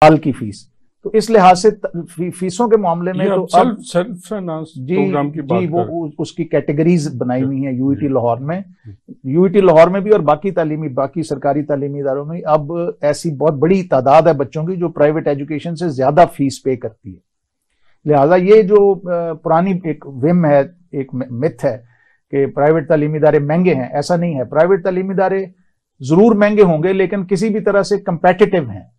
साल की फीस। तो इस लिहाज से फीसों के मामले में तो सेल्फ फाइनेंस प्रोग्राम की बात वो उसकी कैटेगरीज बनाई हुई है यूईटी लाहौर में। यूईटी लाहौर में भी और बाकी सरकारी तालीमी इदारों में अब ऐसी बहुत बड़ी तादाद है बच्चों की जो प्राइवेट एजुकेशन से ज्यादा फीस पे करती है। लिहाजा ये जो पुरानी एक विम है, एक मिथ है कि प्राइवेट तालीमी इदारे महंगे हैं, ऐसा नहीं है। प्राइवेट तालीमी इदारे जरूर महंगे होंगे लेकिन किसी भी तरह से कंपेटिटिव हैं।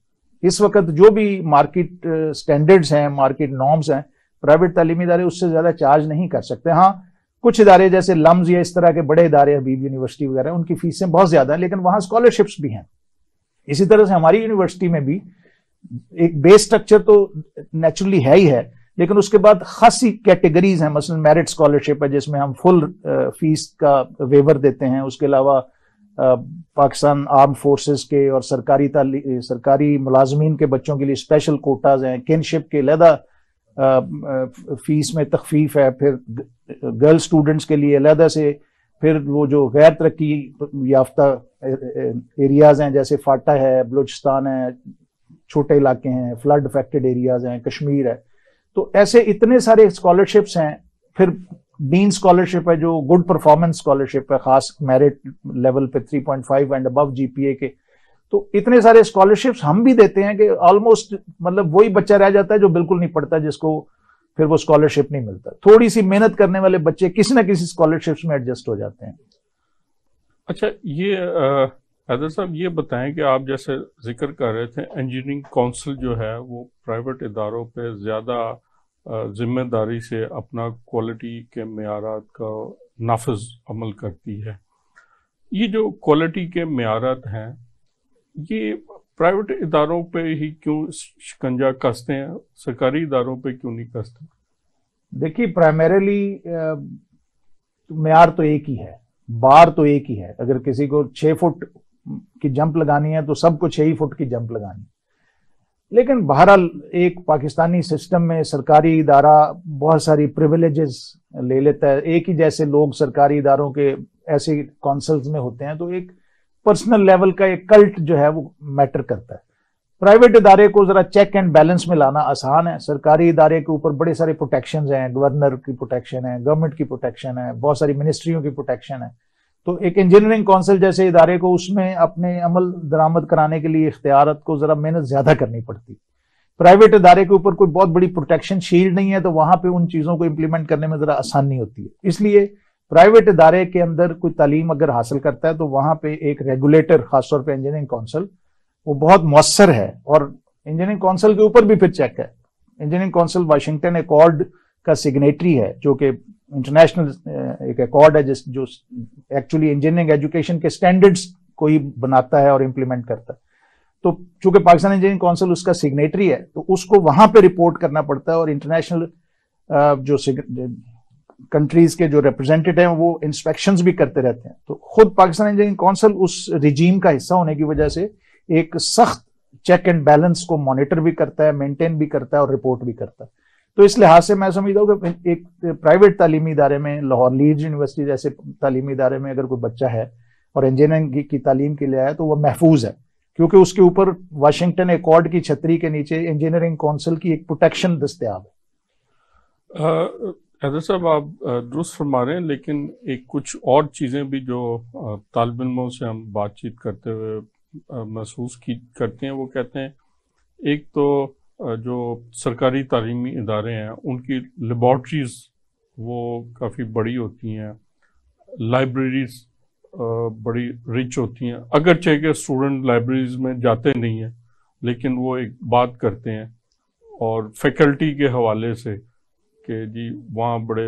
इस वक्त जो भी मार्केट स्टैंडर्ड्स हैं, मार्केट नॉर्म्स हैं, प्राइवेट तालीमी इदारे उससे ज्यादा चार्ज नहीं कर सकते। हाँ, कुछ इदारे जैसे लम्स या इस तरह के बड़े इदारे, हबीब यूनिवर्सिटी वगैरह, उनकी फीसें बहुत ज्यादा हैं लेकिन वहां स्कॉलरशिप्स भी हैं। इसी तरह से हमारी यूनिवर्सिटी में भी एक बेस स्ट्रक्चर तो नेचुरली है ही है, लेकिन उसके बाद खासी कैटेगरीज हैं। मसलन मेरिट स्कॉलरशिप है जिसमें हम फुल फीस का वेवर देते हैं। उसके अलावा पाकिस्तान आर्म फोर्सेस के और सरकारी मुलाजमीन के बच्चों के लिए स्पेशल कोटाज हैं। किनशिप के अलहदा फीस में तखफीफ है। फिर गर्ल स्टूडेंट्स के लिए अलहदा से, फिर वो जो गैर तरक्की याफ्ता एरियाज हैं जैसे फाटा है, बलूचिस्तान है, छोटे इलाके हैं, फ्लड अफेक्टेड एरियाज हैं, कश्मीर है, तो ऐसे इतने सारे स्कॉलरशिप्स हैं। फिर डीन स्कॉलरशिप है जो गुड परफॉर्मेंस स्कॉलरशिप है, खास मेरिट लेवल पे 3.5 एंड अबव जीपीए के। तो इतने सारे स्कॉलरशिप्स हम भी देते हैं कि ऑलमोस्ट मतलब वही बच्चा रह जाता है जो बिल्कुल नहीं पढ़ता, जिसको फिर वो स्कॉलरशिप नहीं मिलता। थोड़ी सी मेहनत करने वाले बच्चे किसी ना किसी स्कॉलरशिप्स में एडजस्ट हो जाते हैं। अच्छा, ये हैदर साहब ये बताएं कि आप जैसे जिक्र कर रहे थे इंजीनियरिंग काउंसिल जो है वो प्राइवेट इदारों पे ज़्यादा जिम्मेदारी से अपना क्वालिटी के मेयारात का नाफिज अमल करती है। ये जो क्वालिटी के मेयारात हैं ये प्राइवेट इदारों पे ही क्यों शिकंजा कसते हैं, सरकारी इदारों पे क्यों नहीं कसते? देखिए, प्राइमरीली मेयार तो एक ही है, बार तो एक ही है। अगर किसी को 6 फुट की जंप लगानी है तो सबको 6 ही फुट की जंप लगानी। लेकिन बहरहाल एक पाकिस्तानी सिस्टम में सरकारी इदारा बहुत सारी प्रिविलेजेस ले लेता है। एक ही जैसे लोग सरकारी इदारों के ऐसे काउंसिल्स में होते हैं तो एक पर्सनल लेवल का एक कल्ट जो है वो मैटर करता है। प्राइवेट इदारे को जरा चेक एंड बैलेंस में लाना आसान है। सरकारी इदारे के ऊपर बड़े सारे प्रोटेक्शन हैं, गवर्नर की प्रोटेक्शन है, गवर्नमेंट की प्रोटेक्शन है, बहुत सारी मिनिस्ट्रियों की प्रोटेक्शन है। तो एक इंजीनियरिंग काउंसिल जैसे इदारे को उसमें अपने अमल दरामद कराने के लिए इख्तियारत को जरा मेहनत ज्यादा करनी पड़ती। प्राइवेट इदारे के ऊपर कोई बहुत बड़ी प्रोटेक्शन शील्ड नहीं है तो वहां पे उन चीजों को इंप्लीमेंट करने में जरा आसानी होती है। इसलिए प्राइवेट इदारे के अंदर कोई तालीम अगर हासिल करता है तो वहां पे एक रेगुलेटर, खासतौर पर इंजीनियरिंग काउंसिल, वो बहुत मौसर है। और इंजीनियरिंग काउंसिल के ऊपर भी फिर चेक है। इंजीनियरिंग काउंसिल वाशिंगटन एकॉर्ड का सिग्नेटरी है जो कि इंटरनेशनल एक एकॉर्ड है जो एक्चुअली इंजीनियरिंग एजुकेशन के स्टैंडर्ड्स को ही बनाता है और इंप्लीमेंट करता है। तो चूंकि पाकिस्तान इंजीनियरिंग काउंसिल उसका सिग्नेटरी है तो उसको वहां पे रिपोर्ट करना पड़ता है और इंटरनेशनल जो कंट्रीज के जो रिप्रेजेंटेटिव हैं वो इंस्पेक्शंस भी करते रहते हैं। तो खुद पाकिस्तान इंजीनियरिंग काउंसिल उस रिजीम का हिस्सा होने की वजह से एक सख्त चेक एंड बैलेंस को मॉनिटर भी करता है, मेंटेन भी करता है और रिपोर्ट भी करता है। तो इस लिहाज से मैं समझता हूँ कि एक प्राइवेट तालीमी इदारे में, लाहौर लीड्स यूनिवर्सिटी जैसे तालीमी इदारे में अगर कोई बच्चा है और इंजीनियरिंग की तालीम के लिए आया तो वह महफूज है, क्योंकि उसके ऊपर वाशिंगटन एकॉर्ड की छतरी के नीचे इंजीनियरिंग काउंसिल की एक प्रोटेक्शन दस्तयाब है। हैदर साहब, आप दुरुस्त फरमा रहे हैं, लेकिन एक कुछ और चीज़ें भी जो तालिब इल्मों से हम बातचीत करते हुए महसूस करते हैं, वो कहते हैं एक तो जो सरकारी तालीमी इदारे हैं उनकी लेबॉर्ट्रीज़ वो काफ़ी बड़ी होती हैं, लाइब्रेरीज बड़ी रिच होती हैं, अगरचे के स्टूडेंट लाइब्रेरीज में जाते नहीं हैं लेकिन वो एक बात करते हैं, और फैकल्टी के हवाले से कि जी वहाँ बड़े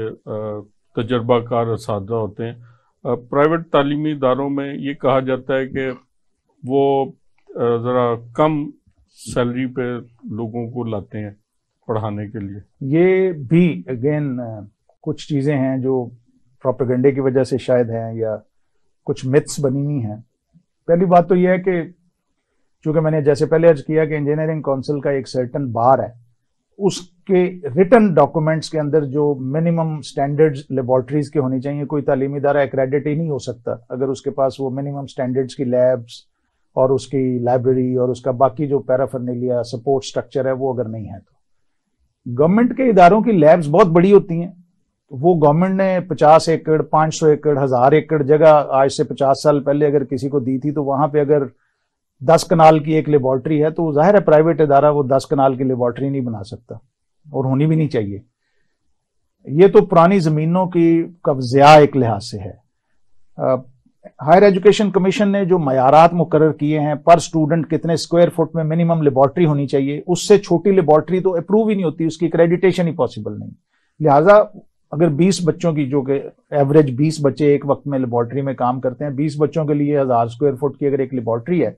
तजर्बाकार असातिज़ा होते हैं। प्राइवेट तालीमी इदारों में ये कहा जाता है कि वो ज़रा कम सैलरी पे लोगों को लाते हैं पढ़ाने के लिए। ये भी अगेन कुछ चीज़ें हैं जो प्रोपेगेंडे की वजह से शायद हैं या कुछ मिथ्स बनी हुई हैं। पहली बात तो यह है कि चूंकि मैंने जैसे पहले अर्ज किया कि इंजीनियरिंग काउंसिल का एक सर्टन बार है, उसके रिटन डॉक्यूमेंट्स के अंदर जो मिनिमम स्टैंडर्ड्स लेबॉर्ट्रीज के होनी चाहिए। कोई तालीमी इदारा एक्रेडिट ही नहीं हो सकता अगर उसके पास वो मिनिमम स्टैंडर्ड्स की लैब्स اور اس کی لائبریری اور اس کا باقی جو پیرافرنیلیا سپورٹ سٹرکچر ہے وہ اگر نہیں ہے تو گورنمنٹ کے اداروں کی لیبز بہت بڑی ہوتی ہیں. وہ گورنمنٹ نے 50 ایکڑ 500 ایکڑ 1000 ایکڑ جگہ آج سے 50 سال پہلے اگر کسی کو دی تھی تو وہاں پہ اگر 10 کنال کی ایک لیبارٹری ہے تو ظاہر ہے پرائیویٹ ادارہ وہ 10 کنال کی لیبارٹری نہیں بنا سکتا اور ہونی بھی نہیں چاہیے. یہ تو پرانی زمینوں کی ضیاع ایک لحاظ سے ہے. ہائر ایجوکیشن کمیشن نے جو معیارات مقرر کیے ہیں پر اسٹوڈنٹ کتنے اسکوائر فٹ میں منیمم لیبارٹری ہونی چاہیے, اس سے چھوٹی لیبارٹری تو اپروو ہی نہیں ہوتی, اس کی کریڈیٹیشن ہی پاسبل نہیں. لہٰذا اگر 20 بچوں کی, جو کہ ایوریج 20 بچے ایک وقت میں لیبارٹری میں کام کرتے ہیں, 20 بچوں کے لیے 1000 اسکوائر فٹ کی اگر ایک لیبارٹری ہے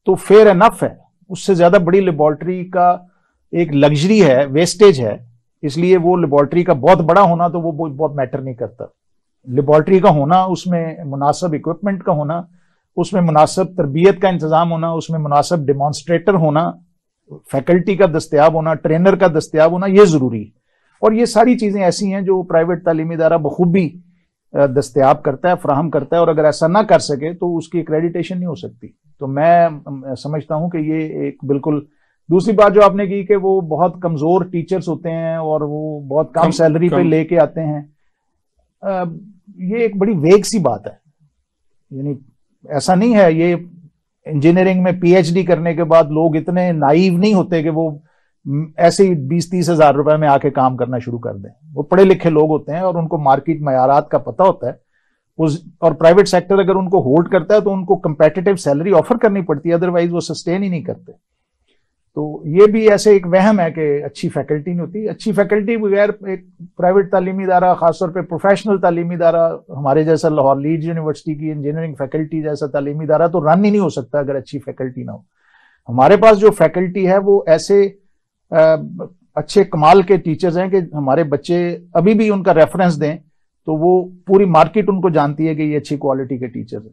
تو فیئر انف ہے. اس سے زیادہ بڑی لیبارٹری کا ایک لگژری ہے, ویسٹیج ہے, اس لیے وہ لیبارٹری کا بہت بڑا ہونا تو وہ بہت میٹر نہیں کرتا. لیبارٹری کا ہونا, اس میں مناسب اکوپمنٹ کا ہونا, اس میں مناسب تربیت کا انتظام ہونا, اس میں مناسب ڈیمانسٹریٹر ہونا, فیکلٹی کا دستیاب ہونا, ٹرینر کا دستیاب ہونا, یہ ضروری ہے. اور یہ ساری چیزیں ایسی ہیں جو پرائیویٹ تعلیمی ادارہ بخوبی دستیاب کرتا ہے, فراہم کرتا ہے, اور اگر ایسا نہ کر سکے تو اس کی ایکریڈیٹیشن نہیں ہو سکتی. تو میں سمجھتا ہوں کہ یہ ایک بالکل. دوسری بات جو آپ نے کی کہ وہ بہت کمزور ٹیچرز ہوتے ہیں اور وہ بہت کم سیلری پہ لے کے آتے ہیں, یہ ایک بڑی ویگ سی بات ہے. یعنی ایسا نہیں ہے, یہ انجینئرنگ میں پی ایچ ڈی کرنے کے بعد لوگ اتنے نائیو نہیں ہوتے کہ وہ ایسے ہی 20-30 ہزار روپے میں آ کے کام کرنا شروع کر دیں. وہ پڑھے لکھے لوگ ہوتے ہیں اور ان کو مارکیٹ معیارات کا پتہ ہوتا ہے, اور پرائیویٹ سیکٹر اگر ان کو ہولڈ کرتا ہے تو ان کو کمپیٹیٹیو سیلری آفر کرنی پڑتی ہے, ادروائز وہ سسٹین ہی نہیں کرتے. تو یہ بھی ایسے ایک وہم ہے کہ اچھی فیکلٹی نہیں ہوتی. اچھی فیکلٹی بغیر ایک پرائیویٹ تعلیمی ادارہ, خاص طور پہ پروفیشنل تعلیمی ادارہ ہمارے جیسا لاہور لیڈ یونیورسٹی کی انجینئرنگ فیکلٹی جیسا تعلیمی ادارہ تو رن ہی نہیں ہو سکتا اگر اچھی فیکلٹی نہ ہو. ہمارے پاس جو فیکلٹی ہے وہ ایسے اچھے کمال کے ٹیچرز ہیں کہ ہمارے بچے ابھی بھی ان کا ریفرنس دیں تو وہ پوری مارکیٹ ان کو جانتی ہے کہ یہ اچھی کوالٹی کے ٹیچرز ہیں.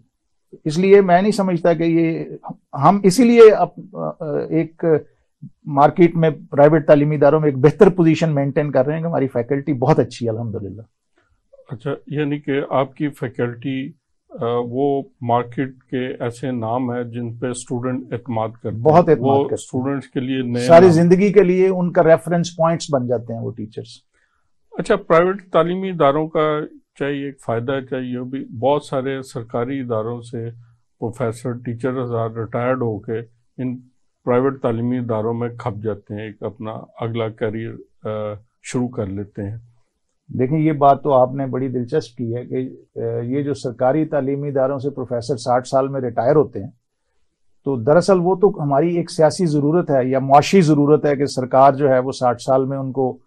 اس لیے میں نہیں سمجھتا کہ یہ ہم اسی لیے ایک مارکیٹ میں پرائیویٹ تعلیمی اداروں میں ایک بہتر پوزیشن مینٹین کر رہے ہیں کہ ہماری فیکلٹی بہت اچھی ہے الحمدللہ. اچھا, یعنی کہ آپ کی فیکلٹی وہ مارکیٹ کے ایسے نام ہے جن پہ اسٹوڈنٹ اعتماد کرتے ہیں, بہت اعتماد وہ کرتے ہیں اسٹوڈنٹس کے لیے نئے ساری زندگی کے لیے ان کا ریفرنس پوائنٹس بن جاتے ہیں وہ ٹیچرز. اچھا, پرائیویٹ تعلیمی اداروں کا چاہیے ایک فائدہ ہے, چاہیے بھی بہت سارے سرکاری اداروں سے پروفیسر ٹیچر ریٹائرڈ ہو کے ان پرائیویٹ تعلیمی اداروں میں کھپ جاتے ہیں, ایک اپنا اگلا کیریئر شروع کر لیتے ہیں. دیکھیں یہ بات تو آپ نے بڑی دلچسپ کی ہے کہ یہ جو سرکاری تعلیمی اداروں سے پروفیسر 60 سال میں ریٹائر ہوتے ہیں تو دراصل وہ تو ہماری ایک سیاسی ضرورت ہے یا معاشی ضرورت ہے کہ سرکار جو ہے وہ 60 سال میں ان کو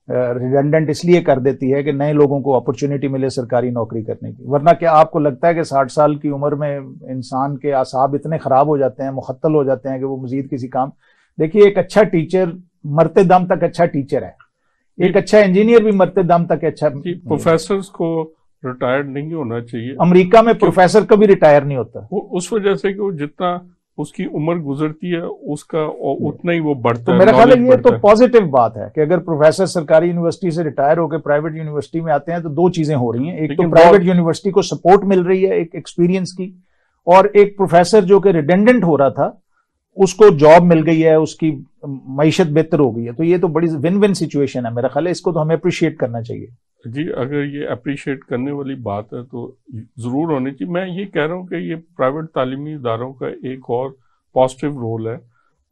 ریڈنڈنٹ اس لیے کر دیتی ہے کہ نئے لوگوں کو اپرچونٹی ملے سرکاری نوکری کرنے کی. ورنہ کیا آپ کو لگتا ہے کہ 60 سال کی عمر میں انسان کے اعصاب اتنے خراب ہو جاتے ہیں, مختل ہو جاتے ہیں کہ وہ مزید کسی کام. دیکھیے ایک اچھا ٹیچر مرتے دم تک اچھا ٹیچر ہے, ایک اچھا انجینئر بھی مرتے دم تک اچھا. پروفیسرز کو ریٹائرڈ نہیں ہونا چاہیے. امریکہ میں پروفیسر کبھی ریٹائر نہیں ہوتا, اس وجہ سے کہ وہ جتنا اس کی عمر گزرتی ہے اس کا اتنا ہی وہ بڑھتا ہے. میرا خیال ہے یہ تو پازیٹیو بات ہے کہ اگر پروفیسر سرکاری یونیورسٹی سے ریٹائر ہو کے پرائیویٹ یونیورسٹی میں آتے ہیں تو دو چیزیں ہو رہی ہیں. ایک تو پرائیویٹ یونیورسٹی کو سپورٹ مل رہی ہے ایک ایکسپیرینس کی, اور ایک پروفیسر جو کہ ریڈنڈنٹ ہو رہا تھا اس کو جاب مل گئی ہے, اس کی معیشت بہتر ہو گئی ہے. تو یہ تو بڑی ون ون سچویشن ہے, میرا خیال ہے اس کو تو ہمیں اپریشیٹ کرنا چاہیے. جی, اگر یہ اپریشیٹ کرنے والی بات ہے تو ضرور ہونی چاہیے. میں یہ کہہ رہا ہوں کہ یہ پرائیویٹ تعلیمی اداروں کا ایک اور پازیٹیو رول ہے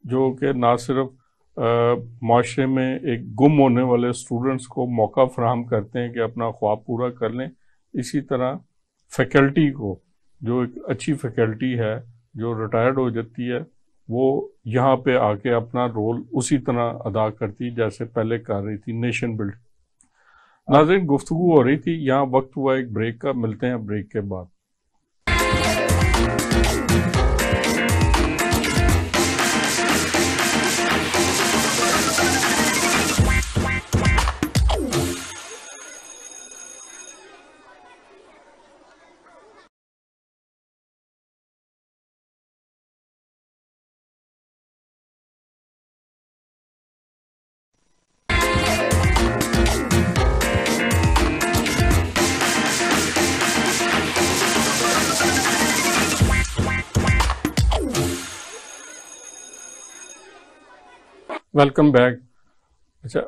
جو کہ نہ صرف معاشرے میں ایک گم ہونے والے اسٹوڈنٹس کو موقع فراہم کرتے ہیں کہ اپنا خواب پورا کر لیں, اسی طرح فیکلٹی کو جو ایک اچھی فیکلٹی ہے جو ریٹائرڈ ہو جاتی ہے وہ یہاں پہ آ کے اپنا رول اسی طرح ادا کرتی جیسے پہلے کر رہی تھی نیشن بلڈ. ناظرین, گفتگو ہو رہی تھی, یہاں وقت ہوا ایک بریک کا, ملتے ہیں بریک کے بعد. Welcome back. اچھا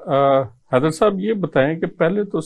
حیدر صاحب یہ بتائیں کہ پہلے تو